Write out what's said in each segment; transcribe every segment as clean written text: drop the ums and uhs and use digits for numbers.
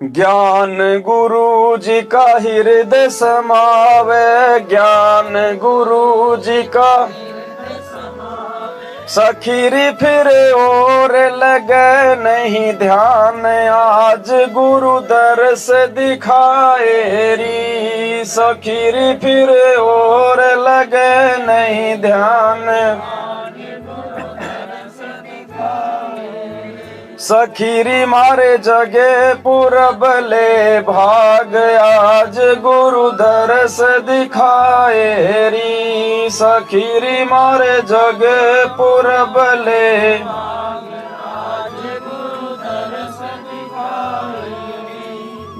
ज्ञान गुरु जी का हृदय समावे, ज्ञान गुरु जी का सखीरी फिर और लगे नहीं ध्यान, आज गुरु दर्श दिखाए री। सखीरी फिर और लगे नहीं ध्यान, सखीरी मारे जगे पूरब ले भाग, आज गुरु दर्श दिखाए री। सखीरी मारे जगे पूरब ले,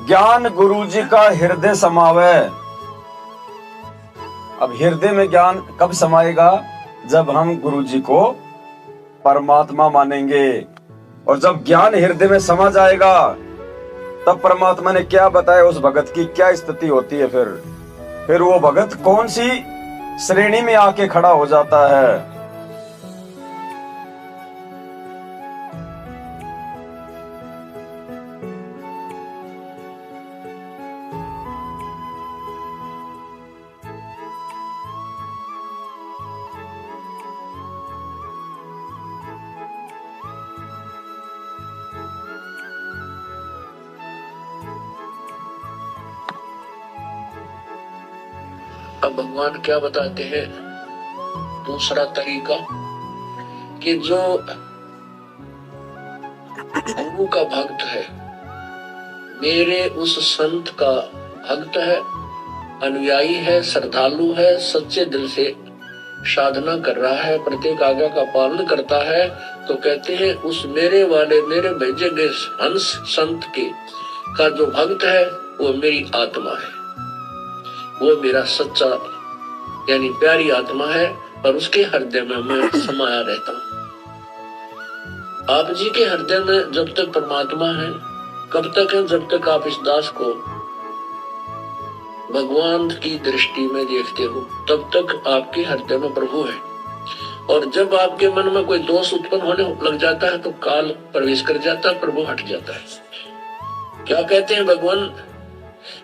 ज्ञान गुरु जी का हृदय समावे। अब हृदय में ज्ञान कब समाएगा? जब हम गुरु जी को परमात्मा मानेंगे। और जब ज्ञान हृदय में समा जाएगा तब परमात्मा ने क्या बताया, उस भगत की क्या स्थिति होती है। फिर वो भगत कौन सी श्रेणी में आके खड़ा हो जाता है। अब भगवान क्या बताते हैं, दूसरा तरीका कि जो गुरु का भक्त है, मेरे उस संत का भक्त है, अनुयायी है, श्रद्धालु है, सच्चे दिल से साधना कर रहा है, प्रत्येक आज्ञा का पालन करता है, तो कहते हैं उस मेरे वाले मेरे भेजे गए हंस संत के का जो भक्त है वो मेरी आत्मा है, वो मेरा सच्चा यानी प्यारी आत्मा है और उसके हृदय में मैं समाया रहता हूँ। आप जी के हृदय में जब तक परमात्मा है, कब तक है? जब तक आप इस दास को भगवान की दृष्टि में देखते हो तब तक आपके हृदय में प्रभु है। और जब आपके मन में कोई दोष उत्पन्न होने लग जाता है तो काल प्रवेश कर जाता है, प्रभु हट जाता है। क्या कहते हैं भगवान?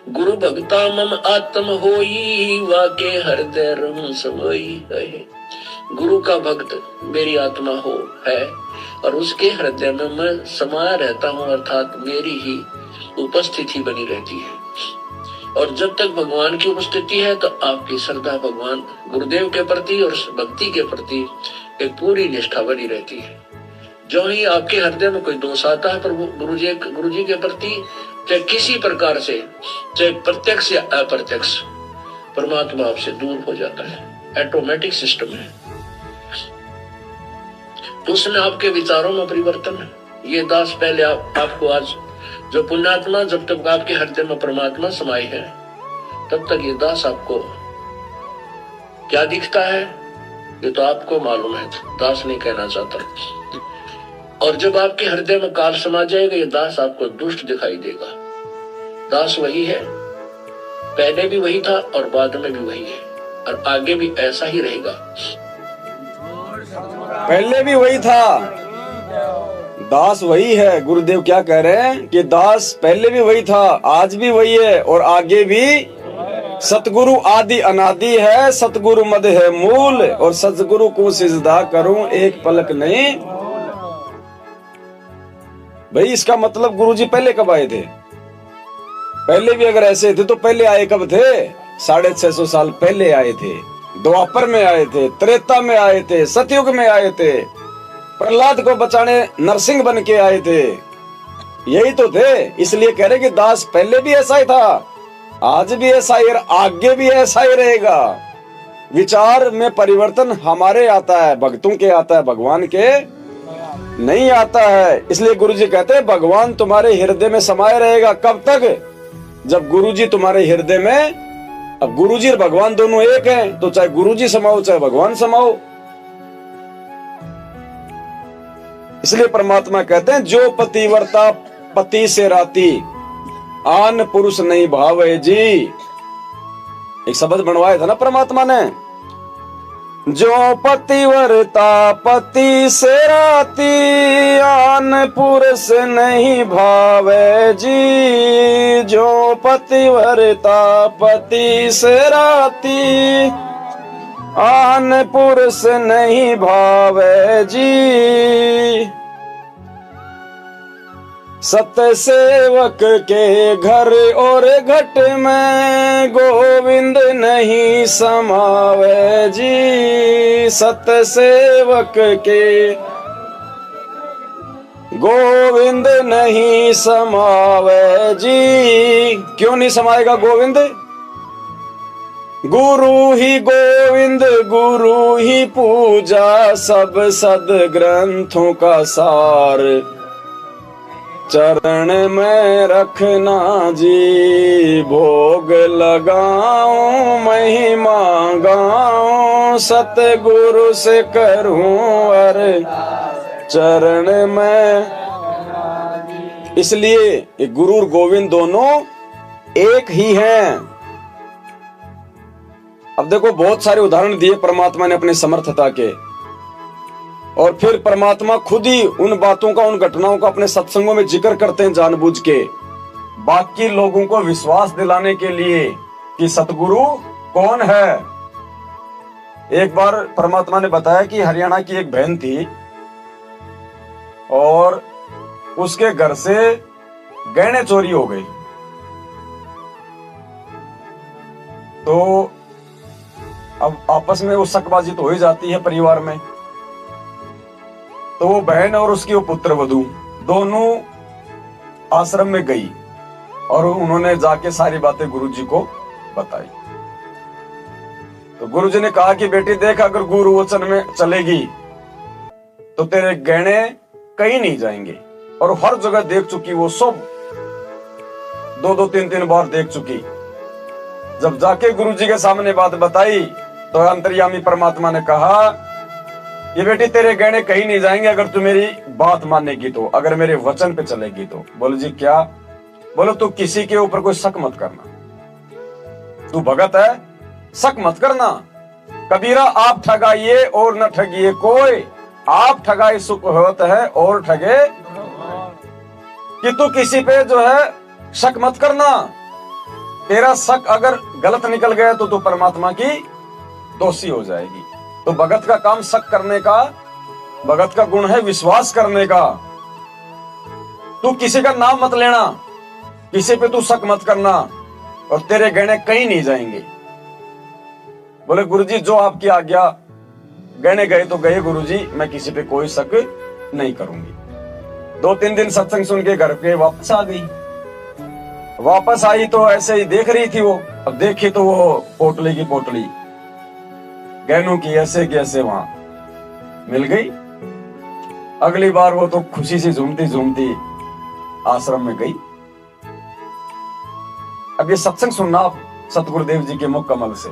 गुरु भक्ता मम आत्म होई, वाके हृदय रम समोई है। गुरु का भक्त मेरी आत्मा हो है और उसके हृदय में मैं समाया रहता हूँ, अर्थात मेरी ही उपस्थिति बनी रहती है। और जब तक भगवान की उपस्थिति है तो आपकी श्रद्धा भगवान गुरुदेव के प्रति और भक्ति के प्रति एक पूरी निष्ठा बनी रहती है। जो ही आपके हृदय में कोई दोष आता है प्रभु गुरु जी के प्रति, चाहे किसी प्रकार से, चाहे प्रत्यक्ष या अप्रत्यक्ष, परमात्मा आपसे दूर हो जाता है। ऑटोमेटिक सिस्टम है। तो उसमें आपके विचारों में परिवर्तन है। ये दास पहले आपको आज जो पुण्यात्मा, जब तक आपके हृदय में परमात्मा समाई है तब तक ये दास आपको क्या दिखता है ये तो आपको मालूम है, दास नहीं कहना चाहता। और जब आपके हृदय में काल समा जाएगा ये दास आपको दुष्ट दिखाई देगा। दास वही है, पहले भी वही था और बाद में भी वही है और आगे भी ऐसा ही रहेगा। पहले भी वही था, दास वही है। गुरुदेव क्या कह रहे हैं कि दास पहले भी वही था, आज भी वही है और आगे भी। सतगुरु आदि अनादि है, सतगुरु मद है मूल, और सतगुरु को सिजदा करूं एक पलक नहीं। भाई इसका मतलब गुरुजी पहले कब आए थे? पहले भी अगर ऐसे थे तो पहले आए कब थे? 650 साल पहले आए थे, द्वापर में आए थे, त्रेता में आए थे, सतयुग में आए थे, प्रहलाद को बचाने नरसिंह बन के आए थे, यही तो थे। इसलिए कह रहे कि दास पहले भी ऐसा ही था, आज भी ऐसा ही, आगे भी ऐसा ही रहेगा। विचार में परिवर्तन हमारे आता है, भक्तों के आता है, भगवान के नहीं आता है। इसलिए गुरुजी कहते हैं भगवान तुम्हारे हृदय में समाये रहेगा। कब तक? जब गुरुजी तुम्हारे हृदय में, अब गुरुजी और भगवान दोनों एक हैं, तो चाहे गुरुजी समाओ चाहे भगवान समाओ। इसलिए परमात्मा कहते हैं जो पतिव्रता पति से राती, आन पुरुष नहीं भावे जी। एक शब्द बनवाया था ना परमात्मा ने, जो पतिव्रता पति से राती, आन पुरुष नहीं भावे जी। जो पतिव्रता पति से राती, आन पुरुष नहीं भावे जी। सत्य सेवक के घर और घट में, गोविंद नहीं समावे जी। सत्य सेवक के गोविंद नहीं समावे जी। क्यों नहीं समाएगा गोविंद? गुरु ही गोविंद गुरु ही पूजा, सब सद ग्रंथों का सार चरण में रखना जी। भोग लगाऊं महिमा गाऊं, सतगुरु से करूं अरे चरण में। इसलिए ये गुरु और गोविंद दोनों एक ही हैं। अब देखो बहुत सारे उदाहरण दिए परमात्मा ने अपने समर्थता के, और फिर परमात्मा खुद ही उन बातों का, उन घटनाओं का अपने सत्संगों में जिक्र करते हैं जानबूझ के, बाकी लोगों को विश्वास दिलाने के लिए कि सतगुरु कौन है। एक बार परमात्मा ने बताया कि हरियाणा की एक बहन थी और उसके घर से गहने चोरी हो गए। तो अब आपस में वो शकबाजी तो हो ही जाती है परिवार में। तो वो बहन और उसकी वो पुत्र वधू दोनों आश्रम में गई और उन्होंने जाके सारी बातें गुरुजी को बताई। तो गुरुजी ने कहा कि बेटी देख, अगर गुरु वचन में चलेगी तो तेरे गहने कहीं नहीं जाएंगे। और हर जगह देख चुकी वो सब, 2-2 3-3 बार देख चुकी। जब जाके गुरुजी के सामने बात बताई तो अंतर्यामी परमात्मा ने कहा, ये बेटी तेरे गहने कहीं नहीं जाएंगे अगर तू मेरी बात मानेगी तो, अगर मेरे वचन पे चलेगी तो। बोलो जी क्या? बोलो तू किसी के ऊपर कोई शक मत करना, तू भगत है, शक मत करना। कबीरा आप ठगाइए और न ठगिए कोई, आप ठगाए सुख होता है और ठगे कि तू किसी पे जो है शक मत करना। तेरा शक अगर गलत निकल गया तो तू परमात्मा की दोषी हो जाएगी। तो भगत का काम शक करने का, भगत का गुण है विश्वास करने का। तू किसी का नाम मत लेना, किसी पे तू शक मत करना और तेरे गहने कहीं नहीं जाएंगे। बोले गुरुजी जो आपकी आज्ञा, गहने गए तो गए गुरुजी, मैं किसी पे कोई शक नहीं करूंगी। 2-3 दिन सत्संग सुन के घर पे वापस आ गई। वापस आई तो ऐसे ही देख रही थी वो। अब देखी तो वो पोटली की पोटली गहनों की ऐसे की ऐसे वहां मिल गई। अगली बार वो तो खुशी से झूमती झूमती आश्रम में गई। अब ये सत्संग सुनना आप सतगुरुदेव जी के मुख कमल से,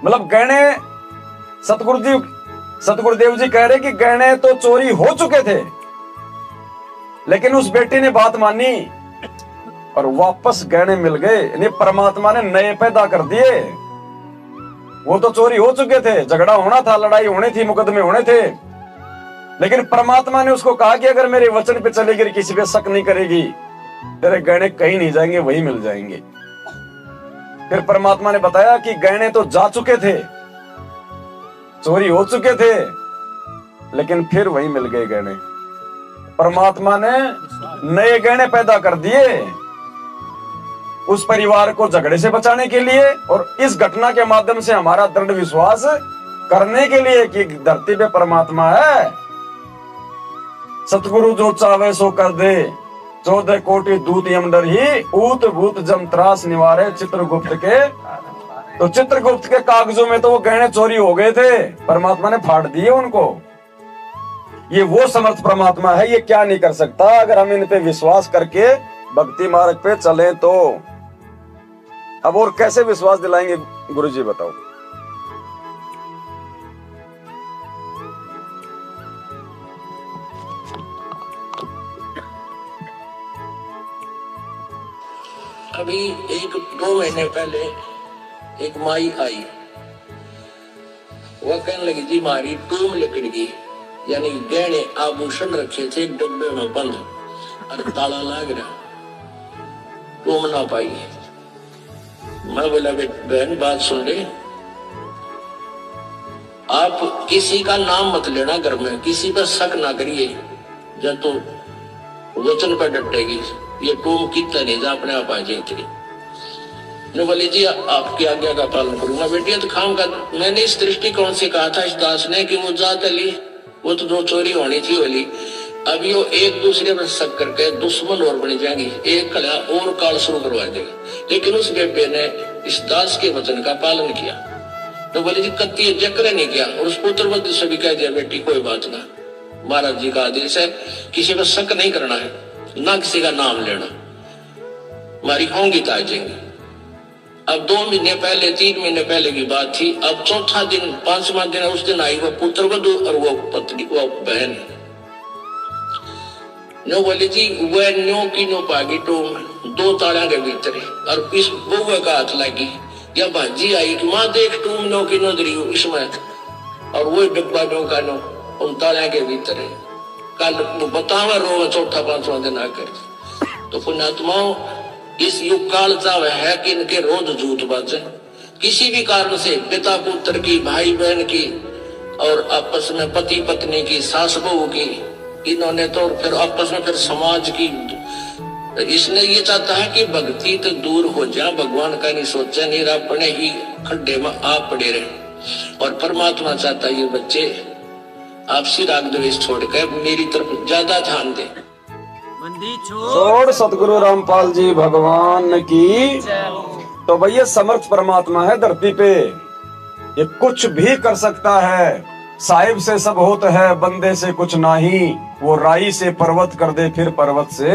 मतलब गहने सतगुरुदेव जी कह रहे कि गहने तो चोरी हो चुके थे, लेकिन उस बेटी ने बात मानी और वापस गहने मिल गए। यानी परमात्मा ने नए पैदा कर दिए। वो तो चोरी हो चुके थे, झगड़ा होना था, लड़ाई होनी थी, मुकदमे होने थे, लेकिन परमात्मा ने उसको कहा कि अगर मेरे वचन पे चलेगी, किसी पे शक नहीं करेगी, तेरे गहने कहीं नहीं जाएंगे, वही मिल जाएंगे। फिर परमात्मा ने बताया कि गहने तो जा चुके थे, चोरी हो चुके थे, लेकिन फिर वही मिल गए गहने। परमात्मा ने नए गहने पैदा कर दिए उस परिवार को झगड़े से बचाने के लिए, और इस घटना के माध्यम से हमारा दृढ़ विश्वास करने के लिए कि धरती पे परमात्मा है। सतगुरु जो चावे सो कर दे, 14 कोटि दूत यम डर ही, ऊत भूत जम त्रास निवारे चित्रगुप्त के। तो चित्रगुप्त के कागजों में तो वो गहने चोरी हो गए थे, परमात्मा ने फाड़ दिए उनको। ये वो समर्थ परमात्मा है, ये क्या नहीं कर सकता अगर हम इन पे विश्वास करके भक्ति मार्ग पे चलें तो। अब और कैसे विश्वास दिलाएंगे गुरुजी बताओ? अभी 1-2 महीने पहले एक माई आई, वह कहने लगी जी मारी टूम लकड़ी यानी गहने आभूषण रखे थे डब्बे में बंद और ताला लाग रहा, टूम ना पाई। मैं बोला बहन बात सुन ले, आप किसी का नाम मत लेना घर में, किसी पर शक ना करिए, जब तो वचन पर डटेगी ये टूम कितना नहीं जा अपने आप आ जाएगी। बोली जी आपकी आज्ञा का पालन करूंगा बेटी। तो खाम का मैंने इस दृष्टिकोण से कहा था इस दास ने कि वो जात ली वो तो जो चोरी होनी थी बोली, अब यो एक दूसरे पर शक करके दुश्मन और बन जाएंगी, एक कला और काल शुरू करवा देगा। लेकिन उस बेटे ने इस दास के वचन का पालन किया। तो बोले जी कत्ती जक्र नहीं किया और उस पुत्र मध्य से भी कह दिया बेटी कोई बात ना, महाराज जी का आदेश है किसी पर शक नहीं करना है, ना किसी का नाम लेना, हमारी होंगी तो आ जाएंगी। अब 2 महीने पहले 3 महीने पहले की बात थी। अब चौथा दिन 5वां दिन उस दिन आई वो पुत्र वधू और वो पत्नी वो बहन नो बोली जी वह नो की नो पागी टूम 2 ताड़ा के भीतर और इस बउआ का हाथ लगी या भाजी आई कि माँ देख टूम नो की नो दरी इसमें और वो डब्बा नो का नो उन ताड़ा के भीतर है। कल बतावा रो चौथा 5वां दिन आकर तो पुण्यात्माओं इस युग काल चाव है कि इनके रोज झूठ बाजे किसी भी कारण से, पिता पुत्र की, भाई बहन की और आपस में पति पत्नी की, सास बहू की, इन्होंने तो फिर आपस में फिर समाज की। इसने ये चाहता है कि भक्ति तो दूर हो जाए, भगवान का नहीं सोचा, नहीं अपने ही खड्डे में आप पड़े रहे। और परमात्मा चाहता है ये बच्चे आपसी राग द्वेष छोड़कर मेरी तरफ ज्यादा ध्यान दें। छोड़ सतगुरु रामपाल जी भगवान की। तो भैया समर्थ परमात्मा है धरती पे, ये कुछ भी कर सकता है। साहिब से सब होता है, बंदे से कुछ नहीं। वो राई से पर्वत कर दे, फिर पर्वत से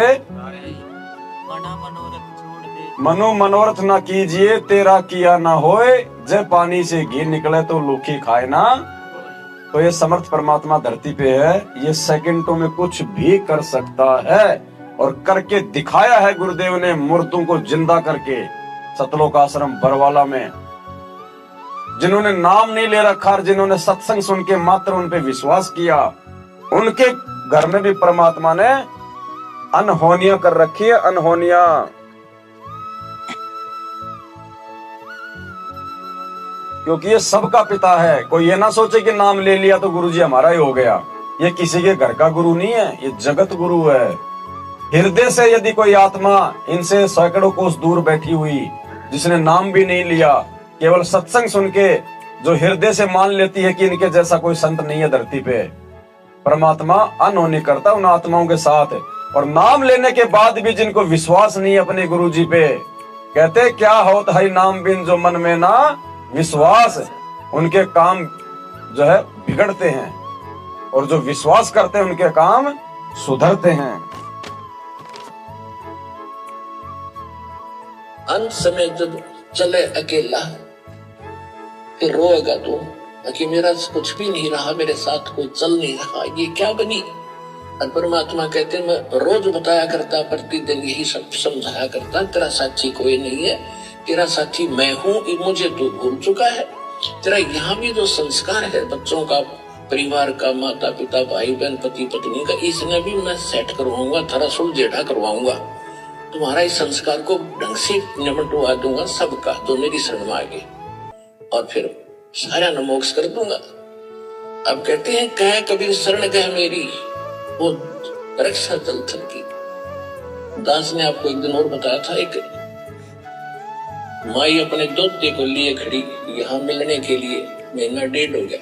मनो मनोरथ ना कीजिए, तेरा किया ना होए। जब पानी से घी निकले तो लूखी खाए ना। तो ये समर्थ परमात्मा धरती पे है, ये सेकंडों में कुछ भी कर सकता है और करके दिखाया है गुरुदेव ने, मूर्तों को जिंदा करके। सतलोक आश्रम बरवाला में जिन्होंने नाम नहीं ले रखा और जिन्होंने सत्संग सुन के मात्र उन पे विश्वास किया, उनके घर में भी परमात्मा ने अनहोनिया कर रखी है, अनहोनिया। क्योंकि ये सबका पिता है। कोई ये ना सोचे कि नाम ले लिया तो गुरुजी हमारा ही हो गया। ये किसी के घर का गुरु नहीं है, ये जगत गुरु है। हृदय से यदि कोई आत्मा इनसे सैकड़ों कोस दूर बैठी हुई, जिसने नाम भी नहीं लिया, केवल सत्संग सुन के जो हृदय से मान लेती है कि इनके जैसा कोई संत नहीं है धरती पे, परमात्मा अनहोनी करता उन आत्माओं के साथ। और नाम लेने के बाद भी जिनको विश्वास नहीं है अपने गुरुजी पे, कहते क्या होत है नाम बिन जो मन में ना विश्वास, उनके काम जो है बिगड़ते हैं और जो विश्वास करते हैं उनके काम सुधरते हैं। अंत समय जब चले अकेला फिर रोएगा तो कि मेरा कुछ भी नहीं रहा, मेरे साथ कोई चल नहीं रहा, ये क्या बनी। और परमात्मा कहते मैं रोज बताया करता, प्रतिदिन यही सब समझाया करता, तेरा साथी कोई नहीं है, तेरा साथी मैं हूँ, मुझे तो भूल चुका है। तेरा यहाँ भी जो संस्कार है बच्चों का, परिवार का, माता पिता, भाई बहन, पति पत्नी का, इसने भी मैं सेट करवाऊंगा, थोड़ा सुलझेड़ा करवाऊंगा, तुम्हारा इस संस्कार को ढंग से निपटवा दूंगा सबका जो मेरी शरण में आगे, और फिर सारा न मोक्ष कर दूंगा। अब कहते हैं कह कबीर शरण कह मेरी, वो रक्षा चल थल की। दास ने आपको एक दिन और बताया था, एक माई अपने दोते को लिए खड़ी यहाँ मिलने के लिए, 1.5 महीना हो गया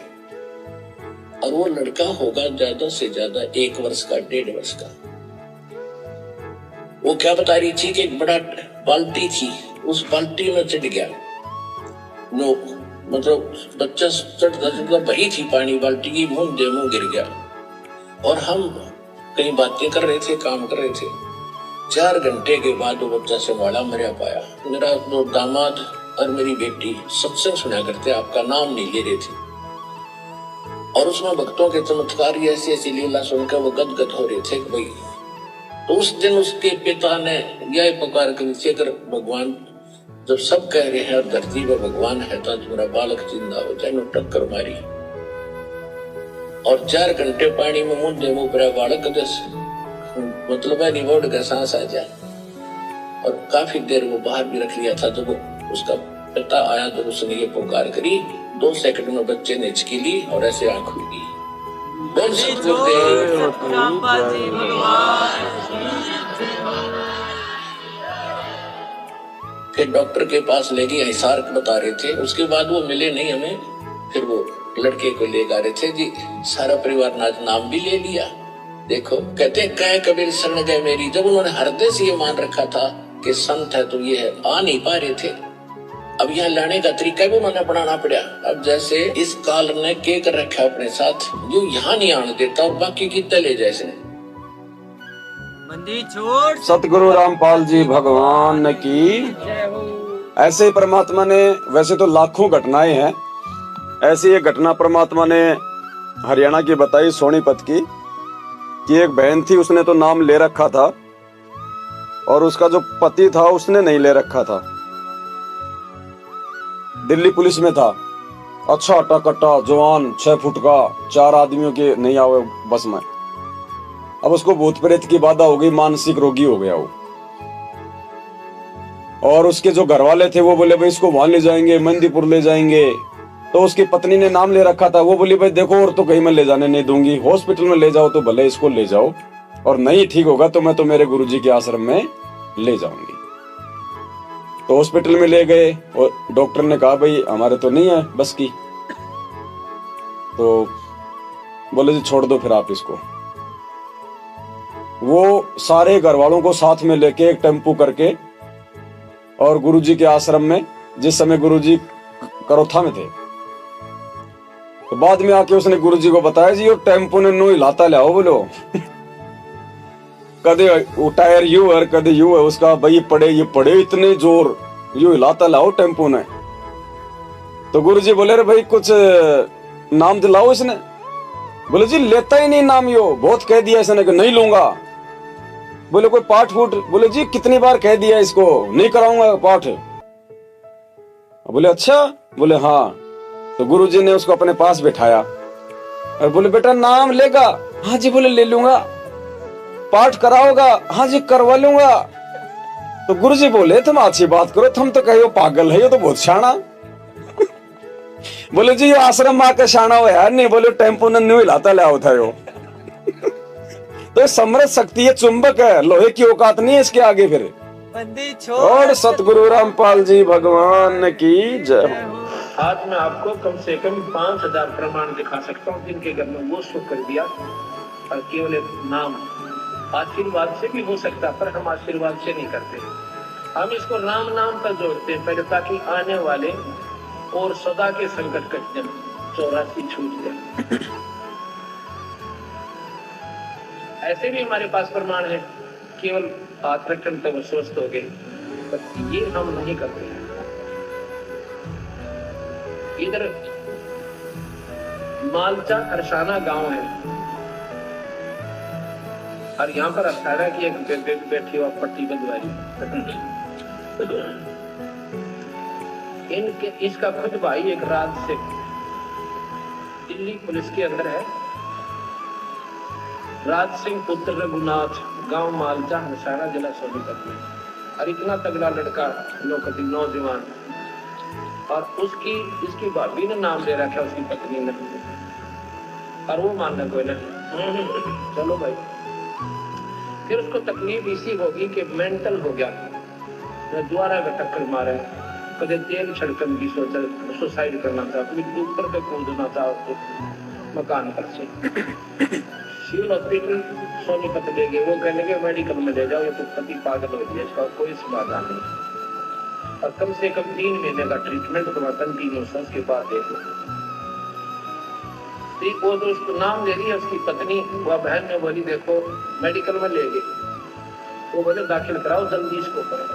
और वो लड़का होगा ज्यादा से ज्यादा 1 वर्ष का, 1.5 वर्ष का। वो क्या बता रही थी कि एक बड़ा बाल्टी थी, उस बाल्टी में चढ़ गया। नो मतलब बच्चा चढ़ता चढ़ता भरी थी पानी बाल्टी की, मुंह दे मुंह गिर गया। और हम कहीं बातें कर रहे थे, काम कर रहे थे। 4 घंटे के बाद वो बच्चा संभाला मरा पाया। मेरा दो दामाद और मेरी बेटी सत्संग सुना करते, आपका नाम नहीं ले रहे थे, और उसमें भक्तों के चमत्कार ऐसी ऐसी लीला सुनकर वो गदगद हो रहे थे कि भाई। तो उस दिन उसके पिता ने यह पुकार कर, अगर भगवान जब सब कह रहे हैं और धरती पर भगवान है तो मेरा बालक जिंदा हो जाए, टक्कर मारी। और 4 घंटे पानी में मुंह मुंह बालक मतलब है रिवॉर्ड का सांस आ जाए। और काफी देर वो बाहर भी रख लिया था। जब उसका पिता आया तो उसने ये पुकार करी, 2 सेकंड में बच्चे ने हिचकी ली और ऐसे आंख खुल गई। बोल सतगुरुदेव फिर डॉक्टर के पास ले गए, हिसार बता रहे थे। उसके बाद वो मिले नहीं हमें। फिर वो लड़के को ले जा रहे थे जी, सारा परिवार नाम भी ले लिया। देखो कहते कह कबीर शरण गए मेरी। जब उन्होंने हृदय से ये मान रखा था कि संत है तो ये है, आ नहीं पा रहे थे। अब यहाँ लाने का तरीका भी उन्होंने अपनाना पड़ा। अब जैसे इस काल ने के कर रखा अपने साथ, जो यहाँ नहीं आने देता और बाकी की तले जैसे। सतगुरु रामपाल जी भगवान की। ऐसे ही परमात्मा ने, वैसे तो लाखों घटनाएं हैं, ऐसी एक घटना परमात्मा ने हरियाणा की बताई, सोनीपत की, कि एक बहन थी, उसने तो नाम ले रखा था और उसका जो पति था उसने नहीं ले रखा था। दिल्ली पुलिस में था, अच्छा हट्टा कट्टा जवान, 6 फुट का, 4 आदमियों के नहीं आवे बस में। अब उसको भूत प्रेत की बाधा हो गई, मानसिक रोगी हो गया वो। और उसके जो घर वाले थे वो बोले भाई इसको वहां ले जाएंगे, मंदीपुर ले जाएंगे। तो उसकी पत्नी ने नाम ले रखा था, वो बोली भाई देखो और तो कहीं मैं ले जाने नहीं दूंगी, हॉस्पिटल में ले जाओ तो भले इसको ले जाओ, और नहीं ठीक होगा तो मैं तो मेरे गुरुजी के आश्रम में ले जाऊंगी। तो हॉस्पिटल में ले गए और डॉक्टर ने कहा भाई हमारे तो नहीं है बस की। तो बोले जी छोड़ दो फिर आप इसको। वो सारे घर वालों को साथ में लेके एक टेम्पू करके और गुरुजी के आश्रम में, जिस समय गुरुजी करोथा में थे, तो बाद में आके उसने गुरुजी को बताया जी वो टेम्पो ने नो हिलाता लाओ बोलो कदे वो टायर यू है कदे यू है उसका, भाई ये पड़े इतने जोर, यू हिलाता लाओ टेम्पो ने। तो गुरुजी बोले रे भाई कुछ नाम दिलाओ इसने। बोले जी लेता ही नहीं नाम, यो बहुत कह दिया इसने कि नहीं लूंगा। बोले कोई पाठ फूट, बोले जी कितनी बार कह दिया इसको नहीं कराऊंगा पाठ। बोले अच्छा, बोले हाँ। तो गुरुजी ने उसको अपने पास बिठाया और बोले बेटा नाम लेगा? हाँ जी। बोले ले लूंगा। पाठ कराओगा? हाँ जी करवा लूंगा। तो गुरुजी बोले तुम अच्छी बात करो, तुम तो कहो पागल है, ये तो बहुत शाना। बोले जी ये आश्रम में आकर शाना हो यार नहीं, बोले टेम्पो ने न्यू हिलाता ले था यो। तो समृद्ध शक्ति है, चुंबक है, लोहे की औकात नहीं है इसके आगे। फिर और सतगुरु रामपाल जी भगवान की जय। आज मैं आपको कम से कम 5000 प्रमाण दिखा सकता हूँ जिनके घर में वो सुख कर दिया। और केवल एक नाम आशीर्वाद से भी हो सकता, पर हम आशीर्वाद से नहीं करते, हम इसको नाम पर जोड़ते हैं पहले, ताकि आने वाले और सदा के संकट कट जाए, 84 छूट जाए। ऐसे भी हमारे पास प्रमाण है, केवल हाथ रखने तक वो स्वस्थ हो गए, पर ये हम नहीं करते। इधर मालचा हरसाना गांव है और यहाँ पर 18 की एक बैठी हुआ पट्टी बंधवाई। इनके इसका खुद भाई एक राज से दिल्ली पुलिस के अंदर है, राज सिंह पुत्र रघुनाथ, गांव मालचा हरसाना, जिला सोनीपत में। और इतना तगड़ा लड़का, नौजवान, और इसकी भाभी ने नाम ले रखा उसकी पत्नी ने, और वो मानना कोई नहीं। चलो भाई, फिर उसको तकलीफ इसी होगी कि मेंटल हो गया, द्वारा का टक्कर मारे, कदे तेल छिड़कन की सोचा, सुसाइड करना था, कभी ऊपर पे कूदना था मकान पर से। सिविल हॉस्पिटल सोनीपत ले गए, वो कहने के मेडिकल में ले जाओ, ये तो पति पागल हो गया, इसका कोई समाधान नहीं। और कम से कम 3 महीने का ट्रीटमेंट हुआ, कंटिन्यूस के बाद देखो। वो जो उसको नाम ले रही है उसकी पत्नी, वह बहन ने बोली देखो मेडिकल में ले गए, वो बोले दाखिल कराओ जल्दी इसको करो।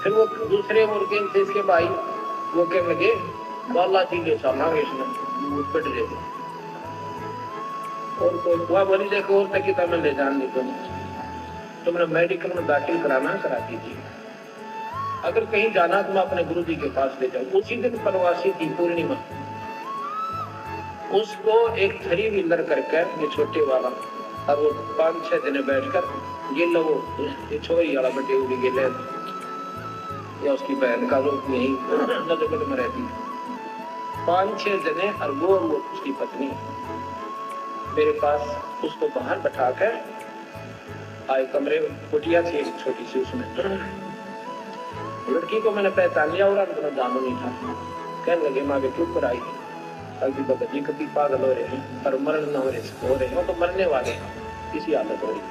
फिर वो दूसरे मुर्गे थे इसके भाई, वो कहने लगे बाला जी ले चलना इसने बैठ गए, और वह बोली देखो और तक में ले जाने तुमने मेडिकल में दाखिल कराना करा दीजिए, अगर कहीं जाना तो मैं अपने गुरुजी के पास ले जाऊं। उसी दिन प्रवासी थी पूर्णिमा, उसको एक 3 व्हीलर करके ये छोटे वाला और वो 5-6 दिन बैठकर गिल वो ये छोरी वाला बटे हुए गिले या उसकी बहन का जो यही नजर में रहती है 5-6 जने और वो उसकी पत्नी मेरे पास उसको बाहर बैठा कर आए कमरे कुटिया थी एक छोटी सी उसमें लड़की को मैंने पहचान लिया और उतना जानू नहीं था कहने लगे माँ के चुप पर आई अभी बाबा जी कभी पागल हो रहे हैं पर मरण न हो रहे हो तो मरने वाले किसी आदत हो रही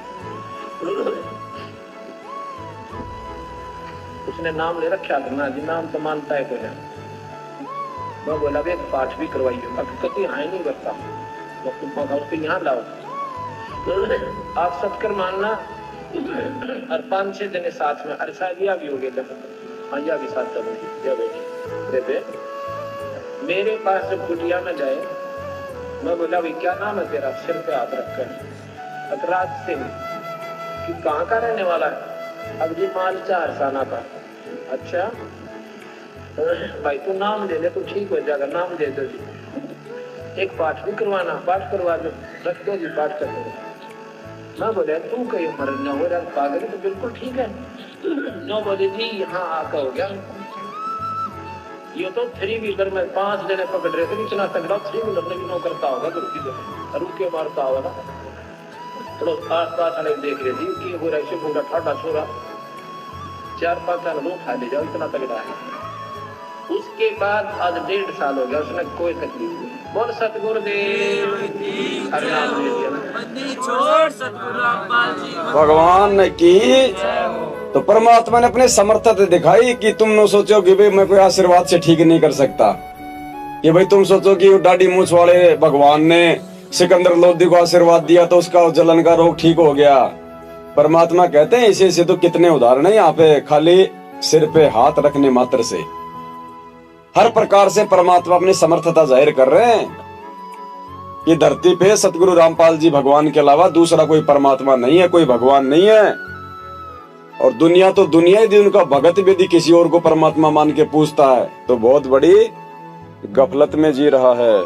उसने नाम ले रखा था ना जी नाम तो मानता है कोई मैं बोला एक पाठ भी करवाइए अब कभी आए नहीं करता उसको यहाँ लाओ आप सत्कर मानना और 5-6 दिन साथ में अरे शायद यह भी हो गया हाँ यह भी साथ बेटे मेरे पास जब कुटिया में गए मैं बोला भाई क्या नाम है तेरा सिर पे हाथ रखकर अतराज सिंह कि कहाँ का रहने वाला है अब जी मालचा हरसाना का अच्छा भाई तू नाम ले ले तो ठीक हो जाएगा नाम दे दो जी एक पाठ भी करवाना पाठ करवा दो रख दो जी पाठ कर दो मैं बोले तू कहीं मरण न हो रहा पागल तो बिल्कुल ठीक है नो बोले जी यहाँ आकर हो गया ये तो 3 व्हीलर में 5 जने पकड़ रहे थे इतना तगड़ा 3 व्हीलर में भी नो करता होगा रुक के मारता होगा ना थोड़ा आस-पास वाले देख रहे थे कि हो रहा है पूरा ठाडा छोरा 4-5 साल लोग खा ले जाओ इतना तगड़ा है उसके बाद आज 1.5 साल हो गया उसने कोई तकलीफ नहीं बोल सतगुरुदेव भगवान ने की तो परमात्मा ने अपने समर्थता दिखाई कि तुम न सोचो कि भाई मैं कोई आशीर्वाद से ठीक नहीं कर सकता कि भाई तुम सोचो कि डाडी मूछ वाले भगवान ने सिकंदर लोधी को आशीर्वाद दिया तो उसका जलन का रोग ठीक हो गया परमात्मा कहते हैं इसे तो कितने उदाहरण है यहाँ पे खाली सिर पे हाथ रखने मात्र से हर प्रकार से परमात्मा अपनी समर्थता जाहिर कर रहे हैं कि धरती पे सतगुरु रामपाल जी भगवान के अलावा दूसरा कोई परमात्मा नहीं है कोई भगवान नहीं है और दुनिया तो दुनिया यदि उनका भगत भी यदि किसी और को परमात्मा मान के पूछता है तो बहुत बड़ी गफलत में जी रहा है।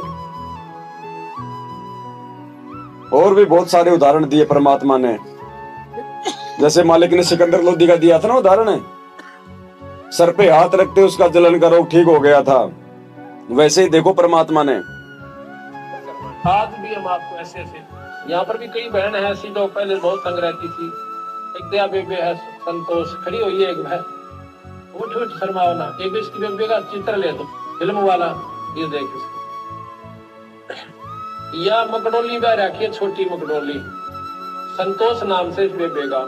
और भी बहुत सारे उदाहरण दिए परमात्मा ने जैसे मालिक ने सिकंदर लोधी का दिया था ना उदाहरण सर पे हाथ रखते उसका जलन का रोग ठीक हो गया था वैसे ही देखो परमात्मा ने आज भी हम आपको ऐसे यहाँ पर भी कई बहन है ऐसी जो पहले बहुत तंग रहती थी एक दया बेबे है संतोष खड़ी हुई है एक बहन उठ शर्माओ ना एक इसकी बेबे का चित्र ले दो फिल्म वाला ये देख या मकडोली में रखी है छोटी मकडोली संतोष नाम से इस बेबे का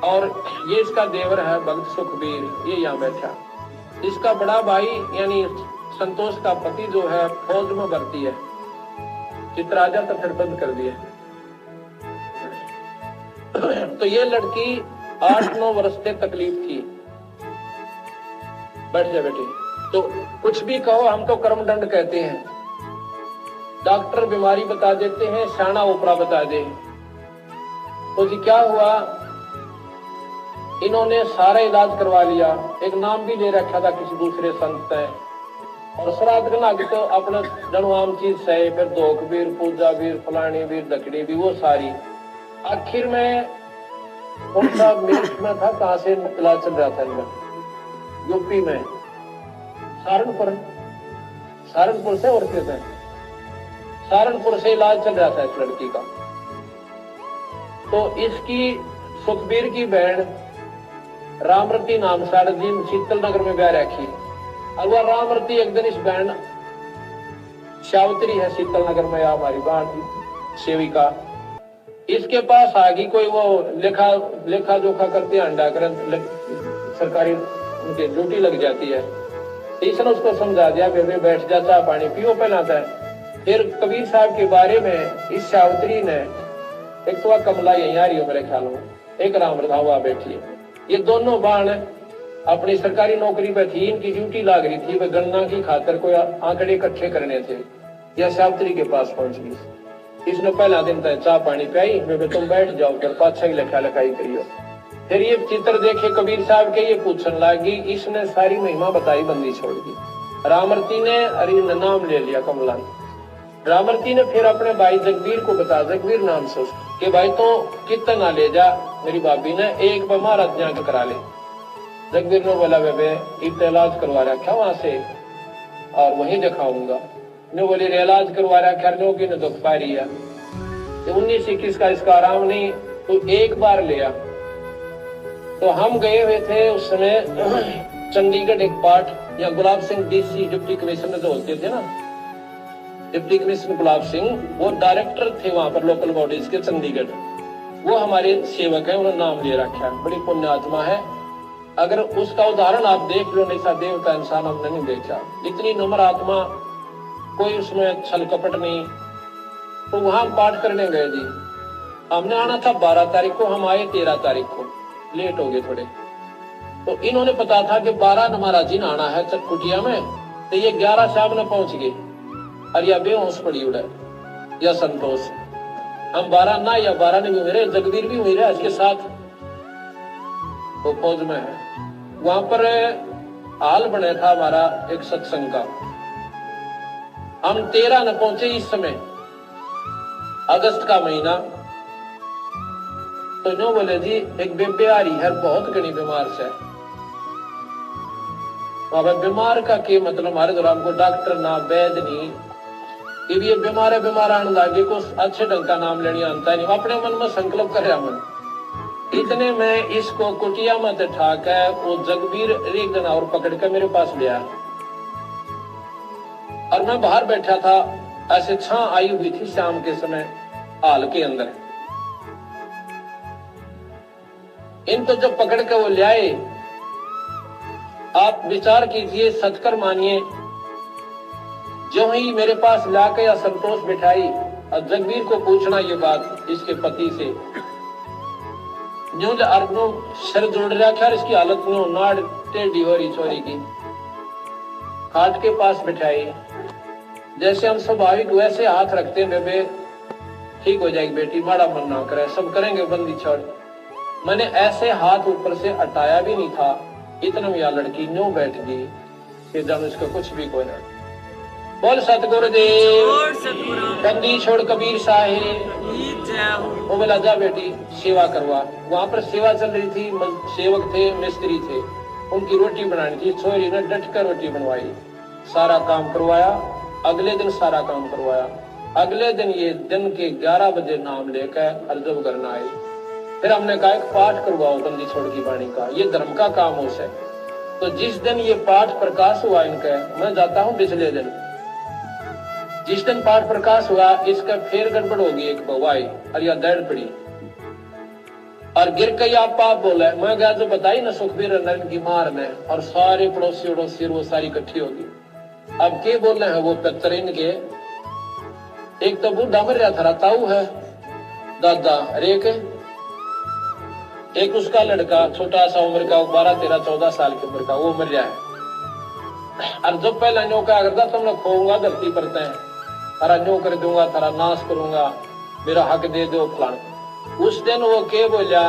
और ये इसका देवर है भक्त सुखबीर ये यहाँ बैठा इसका बड़ा भाई यानी संतोष का पति जो है फौज में भर्ती है चित्राजा तो फिर बंद कर दिया तो ये लड़की 8-9 वर्ष से तकलीफ थी बैठ जा बेटी तो कुछ भी कहो हम तो कर्मदंड कहते हैं डॉक्टर बीमारी बता देते हैं शाना उपरा बता दे तो जी क्या हुआ इन्होंने सारा इलाज करवा लिया एक नाम भी ले रखा था किसी दूसरे संत है और श्राद्ध का नाग तो अपना जनवाम चीज सही फिर धोख वीर पूजा वीर फलानी वीर दकड़ी भी वो सारी आखिर में उनका मिल्क में था कहाँ से इलाज चल रहा था इनका यूपी में सहारनपुर से और थे सहारनपुर से इलाज चल रहा था इस लड़की का तो इसकी सुखबीर की बहन रामरती नाम साढ़े दिन शीतल नगर में ब्याह रखी और वह रामरती एक दिन इस बहन शावत्री है शीतल नगर में हमारी बहन सेविका इसके पास आ गई कोई वो लेखा जोखा करते हैं अंडा सरकारी उनकी ड्यूटी लग जाती है इसने उसको समझा दिया बेबे बैठ जा चाह पानी पियो पहनाता है फिर कबीर साहब के बारे में इस सावित्री ने एक तो कमला यही आ रही हो मेरे ख्याल में एक राम रथा हुआ बैठी है ये दोनों बाण अपनी सरकारी नौकरी पे थी इनकी ड्यूटी लाग रही थी वे गणना की खातर कोई आंकड़े इकट्ठे करने थे यह सावित्री के पास पहुंच गई इसने पहला दिन तक चाह पानी पियाई बेबे तुम बैठ जाओ फिर पाछा की लिखा लिखाई करियो फिर ये चित्र देखे कबीर साहब के ये पूछने लगी इसने सारी महिमा बताई बंदी छोड़ दी रामरती ने अरे नाम ले लिया कमला ने। रामरती ने फिर अपने भाई जगवीर को बताया, जगवीर नाम से कि भाई तो कितना ले जा, मेरी भाभी ने एक बीमार जाके करा ले। जगवीर ने बोला बेबे इलाज करवा रखा वहां से और वहीं दिखाऊंगा। ने बोली इलाज करवा रखा की ने दुख पा रही है 19-21 का इसका आराम नहीं, तो एक बार लिया। तो हम गए हुए थे उस समय चंडीगढ़ एक पार्ट, या Gulab Singh DC deputy commissioner जो होते थे ना, डिप्टी कमिश्नर गुलाब सिंह, वो डायरेक्टर थे वहां पर लोकल बॉडीज के चंडीगढ़। वो हमारे सेवक है, उन्होंने नाम ले रखा है, बड़ी पुण्य आत्मा है। अगर उसका उदाहरण आप देख लो, नहीं सा देवता इंसान हमने नहीं देखा, इतनी नम्र आत्मा, कोई उसमें छल कपट नहीं। तो वहां पाठ करने गए जी, हमने आना था 12 तारीख को, हम आए 13 तारीख को, लेट हो गए थोड़े। तो इन्होंने पता था कि 12 न महाराज जी ने आना है चटकुटिया में, तो ये 11 शाम में पहुंच गए। और या बेहोश पड़ी उड़ा या संतोष, हम 12 ना या 12 नहीं भी मेरे, जगवीर भी मेरे इसके साथ, तो फौज में है। वहां पर हाल बना था हमारा एक सत्संग का, हम 13 न पहुंचे इस समय, अगस्त का महीना। तो जो बोले जी एक बेबे आ रही है बहुत घनी बीमार से। अब बीमार का के मतलब हमारे दौरान को डॉक्टर ना वैद नहीं, ये बीमार है, बीमार आने लगे को अच्छे ढंग का नाम लेने आता नहीं, अपने मन में संकल्प कर रहा मन। इतने में इसको कुटिया में ठाक है वो जगवीर एक दिन और पकड़ कर मेरे पास लिया, और मैं बाहर बैठा था, ऐसे छां आई हुई थी शाम के समय हाल के अंदर। इनको जब पकड़ के वो ले आए, आप विचार कीजिए, सतकर मानिए, जो ही मेरे पास लाके या संतोष बिठाई और जगवीर को पूछना ये बात इसके पति से, जो अर्जुन सर जोड़ रखा, इसकी हालत में नाड़ टेढ़ी हो रही छोरी की, खाट के पास बिठाई। जैसे हम स्वाभाविक वैसे हाथ रखते हैं, बेबे ठीक हो जाएगी बेटी, माड़ा मन ना करे, सब करेंगे बंदी छोड़। मैंने ऐसे हाथ ऊपर से हटाया भी नहीं था, इतना में लड़की न्यू बैठ गई कि जब इसका कुछ भी कोई ना। बोल सतगुरुदेव, बंदी छोड़ कबीर साहिब। वो बोला जा बेटी सेवा करवा। वहां पर सेवा चल रही थी, सेवक थे, मिस्त्री थे, उनकी रोटी बनानी थी। छोरी ने डट कर रोटी बनवाई, सारा काम करवाया। अगले दिन सारा काम करवाया। अगले दिन ये दिन के 11 बजे नाम लेकर अर्जब करना आई। फिर हमने कहा एक पाठ करवाओ बंदी छोड़ की वाणी का, ये धर्म का काम हो से। तो जिस दिन ये पाठ प्रकाश हुआ इनका, मैं जाता हूँ पिछले दिन, जिस दिन पाठ प्रकाश हुआ इसका फिर गड़बड़ होगी, एक बवाई और या दर्द पड़ी और गिर के आप पाप बोला। मैं गया जो बताई ना सुखबीर नरेंद्र की मार में, और सारे पड़ोसी उड़ोसी वो सारी इकट्ठी होगी। अब के बोल रहे हैं वो पत्तरीन के, एक तो बूढ़ा मर रहा था, ताऊ है दादा रेक, एक उसका लड़का छोटा सा उम्र का 12, 13, 14 साल की उम्र का, वो मर रहा है। और जब पहला न्यो क्या करता, तुम लोग खोऊंगा धरती पर तय, तारा न्यो कर दूंगा, तारा नाश करूंगा, मेरा हक दे दो फलान। उस दिन वो के बोलिया,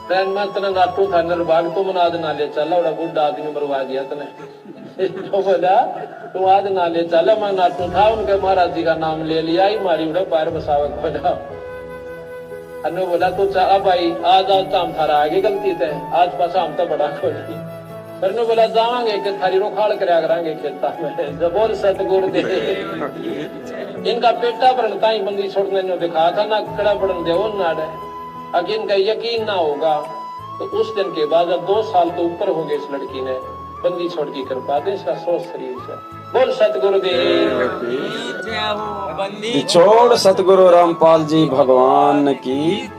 मैं तना नाटू था निर्भाग, तुम आज ना ले चला, बड़ा बूढ़ा आदमी मरवा दिया तने। तो बोला तुम आज ना ले चला, मैं नाटू था, उनके महाराज जी का नाम ले लिया, ही मारी उड़ा पैर बसावक बोला। अनु बोला तू चला भाई, आज आज तो हम थारा आगे गलती थे, आज पासा हम तो बड़ा खोली। फिर ने बोला जावांगे कि थारी रोखाड़ करया करांगे खेता में। जब बोल सतगुरुदेव, इनका पेटा भरता ही बंदी छोड़ने ने दिखा था ना, कड़ा पड़न दे नाड़, अगर इनका यकीन ना होगा तो उस दिन के बाद 2 साल तो ऊपर हो गए इस लड़की ने बंदी छोड़ की कृपा दे, इसका सोच शरीर से। बोल सतगुरुदेव, छोड़ सतगुरु रामपाल जी भगवान की।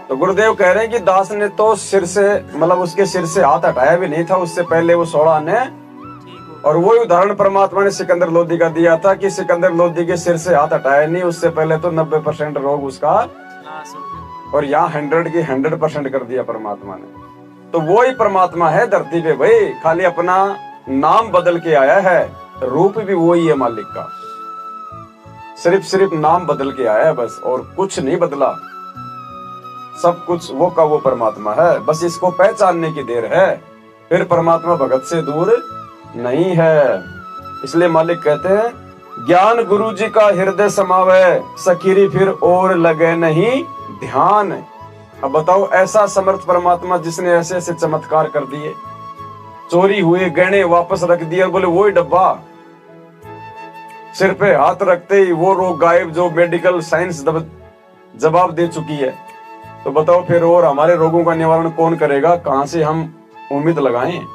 तो गुरुदेव कह रहे हैं कि दास ने तो सिर से, मतलब उसके सिर से हाथ हटाया भी नहीं था, उससे पहले वो 16 ने, और वही उदाहरण परमात्मा ने सिकंदर लोधी का दिया था कि सिकंदर लोधी के सिर से हाथ हटाया नहीं, उससे पहले तो 90% रोग उसका, और यहाँ 100 की 100% कर दिया परमात्मा ने। तो वही परमात्मा है धरती पे भाई, खाली अपना नाम बदल के आया है, रूप भी वही है मालिक का, सिर्फ नाम बदल के आया है बस, और कुछ नहीं बदला, सब कुछ वो का वो परमात्मा है, बस इसको पहचानने की देर है, फिर परमात्मा भगत से दूर नहीं है। इसलिए मालिक कहते हैं ज्ञान गुरु जी का हृदय समावे, सकीरी फिर और लगे नहीं ध्यान। अब बताओ ऐसा समर्थ परमात्मा जिसने ऐसे ऐसे चमत्कार कर दिए, चोरी हुए गहने वापस रख दिए, बोले वही डब्बा, सिर पे हाथ रखते ही वो रोग गायब जो मेडिकल साइंस जवाब दे चुकी है। तो बताओ फिर और हमारे रोगों का निवारण कौन करेगा, कहां से हम उम्मीद लगाएं।